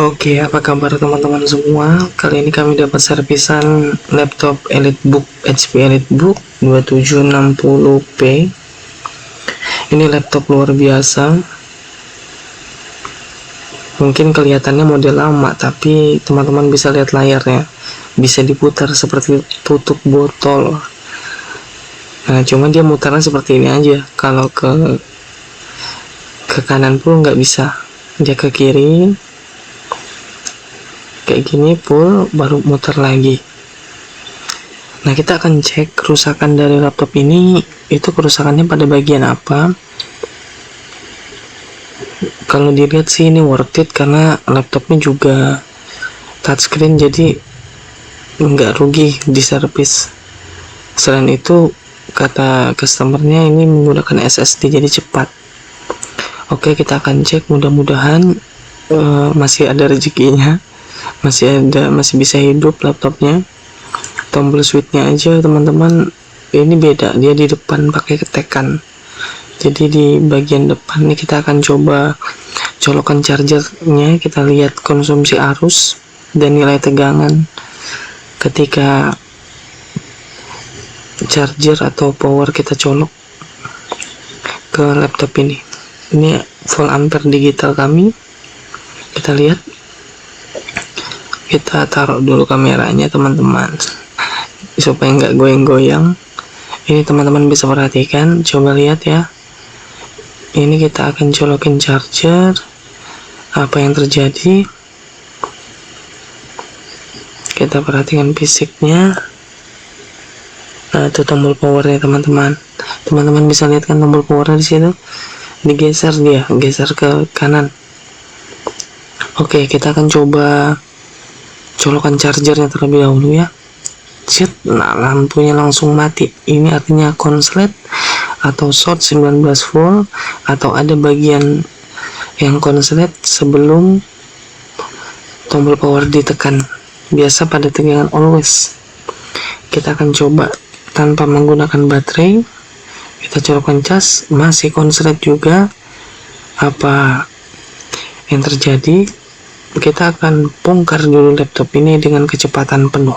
Oke, apa kabar teman-teman semua? Kali ini kami dapat servisan laptop EliteBook HP EliteBook 2760p. Ini laptop luar biasa. Mungkin kelihatannya model lama, tapi teman-teman bisa lihat layarnya. Bisa diputar seperti tutup botol. Nah, cuman dia mutarnya seperti ini aja. Kalau ke kanan pun nggak bisa. Dia ke kiri. Kayak gini full, baru muter lagi. Nah, kita akan cek kerusakan dari laptop ini. Itu kerusakannya pada bagian apa? Kalau dilihat sih ini worth it, karena laptopnya juga touchscreen, jadi nggak rugi di servis. Selain itu, kata customernya ini menggunakan SSD, jadi cepat. Oke, kita akan cek. Mudah-mudahan masih ada rezekinya, masih bisa hidup laptopnya. Tombol switchnya aja teman-teman, ini beda, dia di depan pakai ketekan. Jadi di bagian depan nih kita akan coba colokan chargernya. Kita lihat konsumsi arus dan nilai tegangan ketika charger atau power kita colok ke laptop ini. Ini full ampere digital kami. Kita lihat. Kita taruh dulu kameranya teman-teman, supaya nggak goyang-goyang. Ini teman-teman bisa perhatikan, coba lihat ya. Ini kita akan colokin charger. Apa yang terjadi? Kita perhatikan fisiknya. Nah, itu tombol powernya teman-teman. Teman-teman bisa lihat kan tombol powernya di situ. Digeser, dia geser ke kanan. Oke, kita akan coba colokan chargernya terlebih dahulu ya. Set, nah lampunya langsung mati. Ini artinya konslet atau short 19 volt, atau ada bagian yang konslet sebelum tombol power ditekan. Biasa pada tegangan always. Kita akan coba tanpa menggunakan baterai. Kita colokkan cas, masih konslet juga. Apa yang terjadi? Kita akan bongkar dulu laptop ini dengan kecepatan penuh.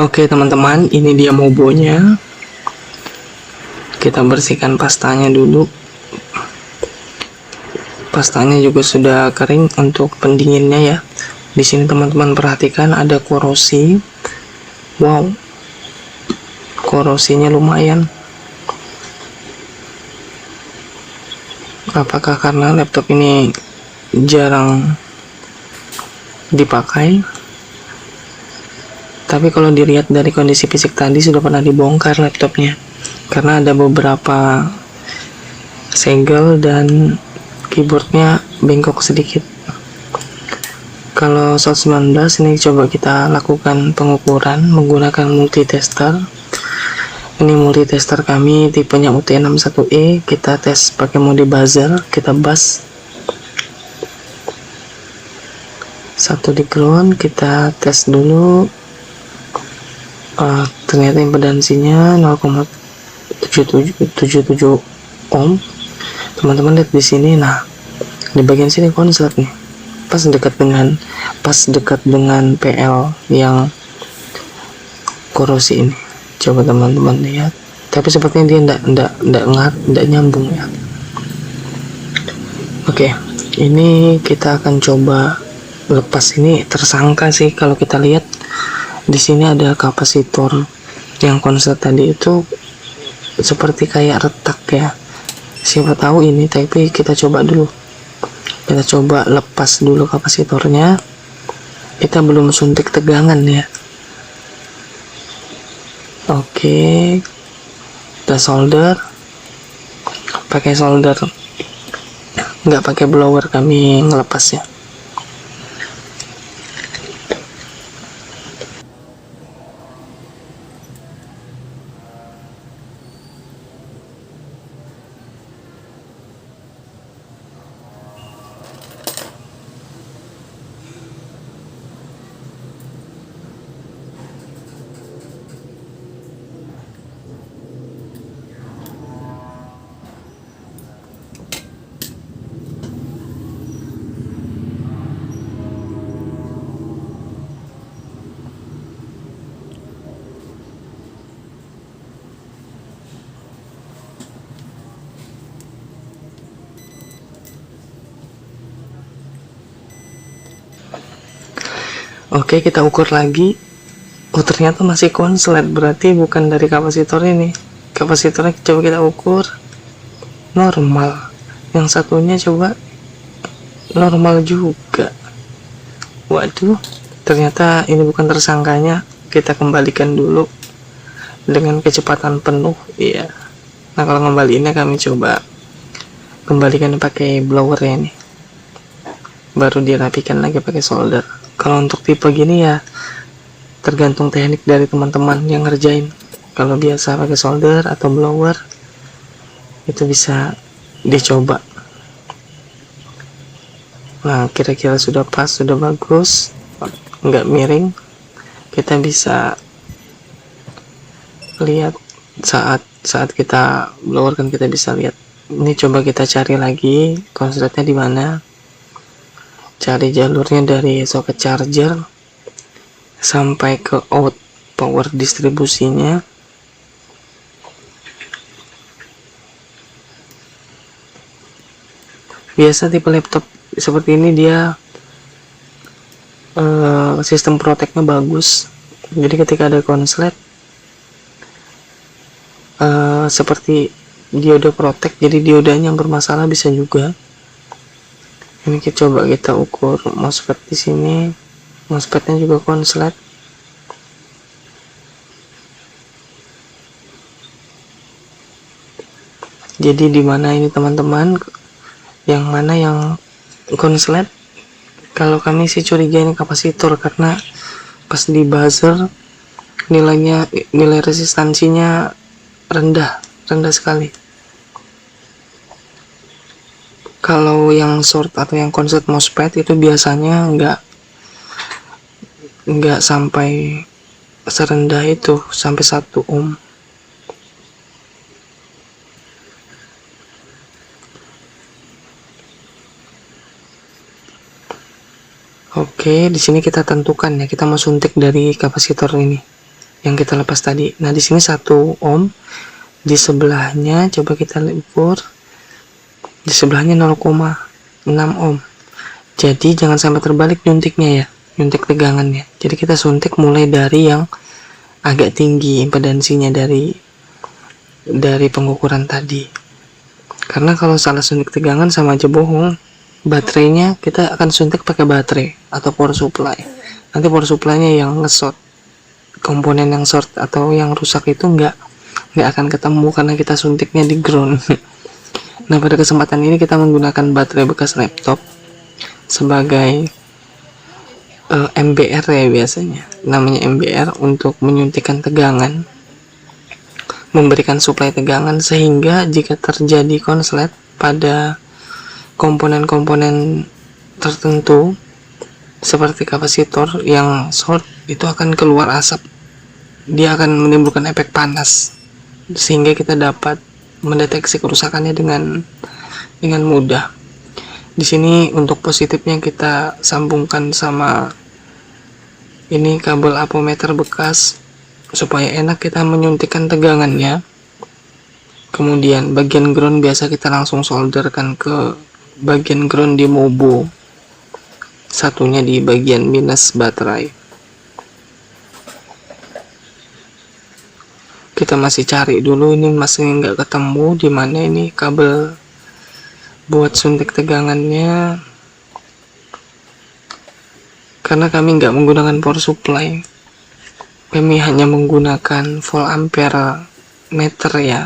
Oke teman-teman, ini dia mobonya. Kita bersihkan pastanya dulu. Pastanya juga sudah kering untuk pendinginnya ya. Di sini teman-teman perhatikan ada korosi. Wow, korosinya lumayan. Apakah karena laptop ini jarang dipakai? Tapi kalau dilihat dari kondisi fisik tadi sudah pernah dibongkar laptopnya, karena ada beberapa segel dan keyboardnya bengkok sedikit. Kalau Sound 19 ini coba kita lakukan pengukuran menggunakan multitester. Ini multitester kami tipenya UT61E. Kita tes pakai mode buzzer, kita buzz. Satu di ground, kita tes dulu. Ternyata impedansinya 0,77 ohm. Teman-teman lihat di sini, nah di bagian sini konslet nih, pas dekat dengan PL yang korosi ini. Coba teman-teman lihat, tapi sepertinya dia enggak nyambung ya. Oke, ini kita akan coba lepas. Ini tersangka sih kalau kita lihat. Di sini ada kapasitor yang konslet tadi itu seperti kayak retak ya. Siapa tahu ini, tapi kita coba dulu. Kita coba lepas dulu kapasitornya. Kita belum suntik tegangan ya. Oke, kita solder. Pakai solder, nggak pakai blower kami ngelepasnya. Oke, kita ukur lagi. Oh, ternyata masih konslet, berarti bukan dari kapasitor ini. Kapasitornya coba kita ukur, normal. Yang satunya coba normal juga. Waduh, ternyata ini bukan tersangkanya. Kita kembalikan dulu dengan kecepatan penuh. Iya. Nah, kalau kembaliinnya kami coba kembalikan pakai blower ya ini. Baru dirapikan lagi pakai solder. Kalau untuk tipe gini ya tergantung teknik dari teman-teman yang ngerjain. Kalau biasa pakai solder atau blower itu bisa dicoba. Nah, kira-kira sudah pas, sudah bagus, nggak miring. Kita bisa lihat saat kita blower kan kita bisa lihat. Ini coba kita cari lagi konsletnya di mana. Cari jalurnya dari soket charger sampai ke out power distribusinya. Biasa tipe laptop seperti ini dia sistem protectnya bagus. Jadi ketika ada konslet seperti dioda protect, jadi diodanya yang bermasalah bisa juga. Ini kita coba kita ukur MOSFET di sini. MOSFET-nya juga konslet. Jadi di mana ini teman-teman? Yang mana yang konslet? Kalau kami sih curiga ini kapasitor, karena pas di buzzer nilai resistansinya rendah sekali. Kalau yang short atau yang konslet MOSFET itu biasanya nggak sampai serendah itu, sampai 1 ohm. Oke, di sini kita tentukan ya, kita mau suntik dari kapasitor ini. yang kita lepas tadi. Nah, di sini 1 ohm, di sebelahnya coba kita ukur, di sebelahnya 0,6 ohm. Jadi jangan sampai terbalik nyuntiknya ya, nyuntik tegangannya. Jadi kita suntik mulai dari yang agak tinggi impedansinya dari pengukuran tadi. Karena kalau salah suntik tegangan sama aja bohong. Baterainya kita akan suntik pakai baterai atau power supply. Nanti power supply-nya yang nge-short, komponen yang short atau yang rusak itu nggak akan ketemu karena kita suntiknya di ground. Nah, pada kesempatan ini kita menggunakan baterai bekas laptop sebagai MBR ya, biasanya namanya MBR, untuk menyuntikkan tegangan, memberikan suplai tegangan, sehingga jika terjadi konslet pada komponen-komponen tertentu seperti kapasitor yang short, itu akan keluar asap, dia akan menimbulkan efek panas sehingga kita dapat mendeteksi kerusakannya dengan mudah. Di sini untuk positifnya kita sambungkan sama ini kabel apometer bekas supaya enak kita menyuntikkan tegangannya. Kemudian bagian ground biasa kita langsung solderkan ke bagian ground di mobo, satunya di bagian minus baterai. Kita masih cari dulu, ini masih nggak ketemu di mana ini kabel buat suntik tegangannya, karena kami nggak menggunakan power supply, kami hanya menggunakan volt ampere meter ya,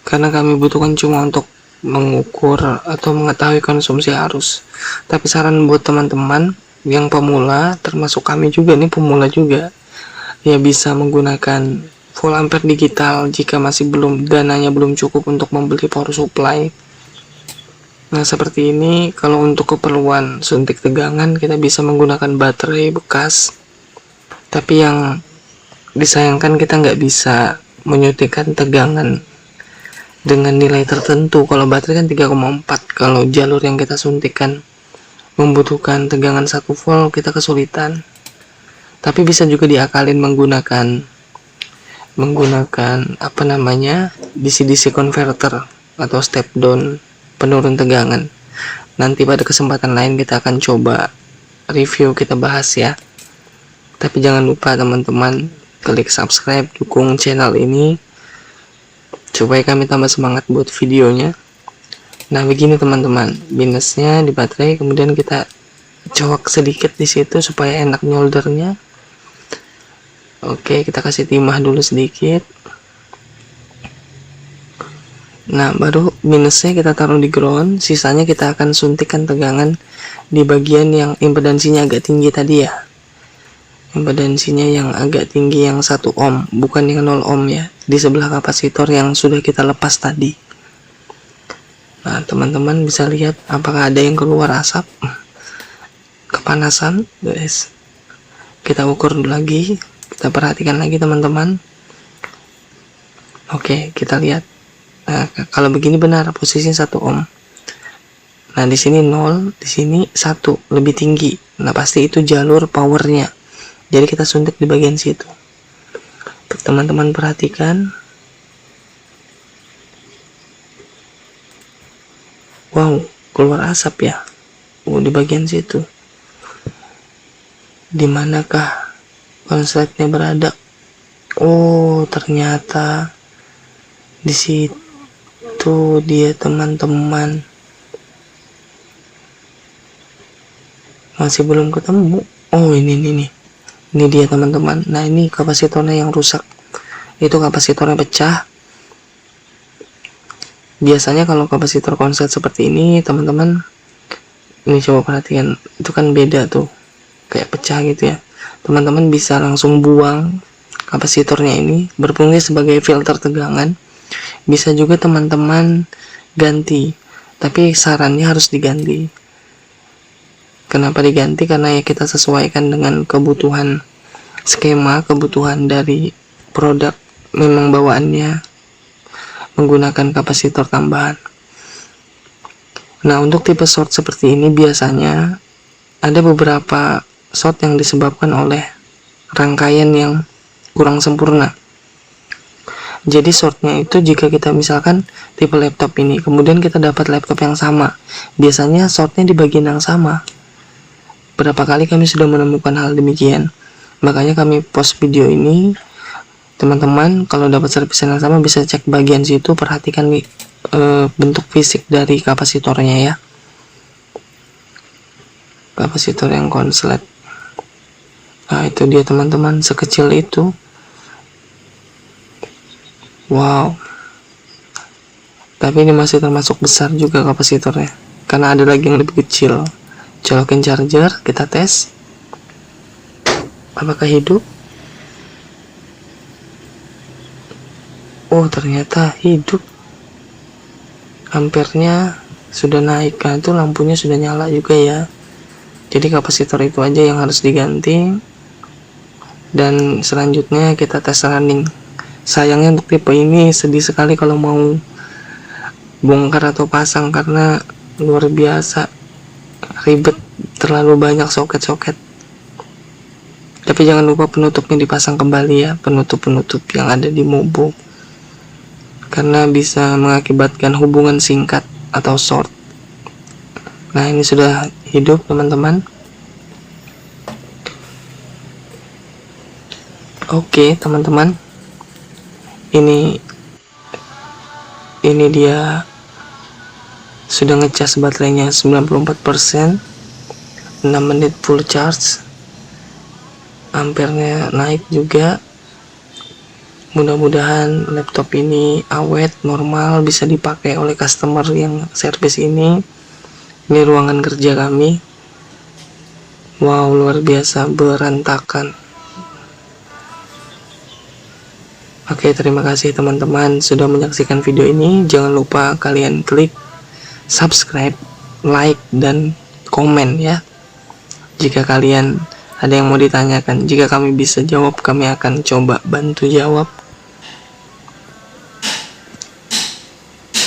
karena kami butuhkan cuma untuk mengukur atau mengetahui konsumsi arus. Tapi saran buat teman-teman yang pemula, termasuk kami juga nih pemula juga, ya bisa menggunakan volt ampere digital jika masih dananya belum cukup untuk membeli power supply. Nah, seperti ini. Kalau untuk keperluan suntik tegangan kita bisa menggunakan baterai bekas, tapi yang disayangkan kita nggak bisa menyuntikkan tegangan dengan nilai tertentu. Kalau baterai kan 3,4, kalau jalur yang kita suntikkan membutuhkan tegangan 1 volt, kita kesulitan. Tapi bisa juga diakalin menggunakan apa namanya, DC-DC converter atau step down penurun tegangan. Nanti pada kesempatan lain kita akan coba review, kita bahas ya. Tapi jangan lupa teman-teman klik subscribe, dukung channel ini supaya kami tambah semangat buat videonya. Nah, begini teman-teman, minusnya di baterai, kemudian kita colok sedikit di situ supaya enak nyoldernya. Oke, kita kasih timah dulu sedikit. Nah, baru minusnya kita taruh di ground, sisanya kita akan suntikkan tegangan di bagian yang impedansinya agak tinggi tadi ya. Impedansinya yang agak tinggi, yang 1 ohm, bukan yang 0 ohm ya, di sebelah kapasitor yang sudah kita lepas tadi. Nah, teman-teman bisa lihat apakah ada yang keluar asap, kepanasan guys. Kita ukur lagi, kita perhatikan lagi teman-teman. Oke, kita lihat. Nah, kalau begini benar posisinya 1 ohm. Nah, di sini 0, di sini 1, lebih tinggi. Nah, pasti itu jalur powernya. Jadi kita suntik di bagian situ. Teman-teman perhatikan. Wow, keluar asap ya. Di bagian situ. Di manakah konsletnya berada? Oh, ternyata di situ dia teman-teman. Masih belum ketemu. Oh, ini dia teman-teman. Nah, ini kapasitornya yang rusak. Itu kapasitornya pecah. Biasanya kalau kapasitor konslet seperti ini teman-teman, ini coba perhatikan, itu kan beda tuh, kayak pecah gitu ya. Teman-teman bisa langsung buang kapasitornya, ini berfungsi sebagai filter tegangan. Bisa juga teman-teman ganti, tapi sarannya harus diganti. Kenapa diganti? Karena ya kita sesuaikan dengan kebutuhan skema, kebutuhan dari produk, memang bawaannya menggunakan kapasitor tambahan. Nah, untuk tipe short seperti ini biasanya ada beberapa short yang disebabkan oleh rangkaian yang kurang sempurna. Jadi shortnya itu jika kita misalkan tipe laptop ini, kemudian kita dapat laptop yang sama, biasanya shortnya di bagian yang sama. Berapa kali kami sudah menemukan hal demikian. Makanya kami post video ini. Teman-teman kalau dapat servis yang sama bisa cek bagian situ, perhatikan bentuk fisik dari kapasitornya ya. Kapasitor yang konslet. Nah itu dia teman-teman, sekecil itu. Wow. Tapi ini masih termasuk besar juga kapasitornya, karena ada lagi yang lebih kecil. Colokin charger, kita tes apakah hidup. Oh ternyata hidup, ampernya sudah naik. Kan itu lampunya sudah nyala juga ya. Jadi kapasitor itu aja yang harus diganti. Dan selanjutnya kita tes running. Sayangnya untuk tipe ini sedih sekali kalau mau bongkar atau pasang, karena luar biasa ribet, terlalu banyak soket-soket. Tapi jangan lupa penutupnya dipasang kembali ya, penutup-penutup yang ada di mobo, karena bisa mengakibatkan hubungan singkat atau short. Nah ini sudah hidup teman-teman. Oke teman-teman, ini dia sudah ngecas baterainya 94%, 6 menit full charge, ampernya naik juga. Mudah-mudahan laptop ini awet, normal, bisa dipakai oleh customer yang servis ini. Ini ruangan kerja kami. Wow, luar biasa berantakan. Oke, terima kasih teman-teman sudah menyaksikan video ini. Jangan lupa kalian klik subscribe, like, dan komen ya. Jika kalian ada yang mau ditanyakan, jika kami bisa jawab, kami akan coba bantu jawab.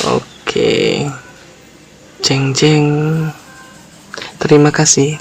Oke, ceng-ceng. Terima kasih.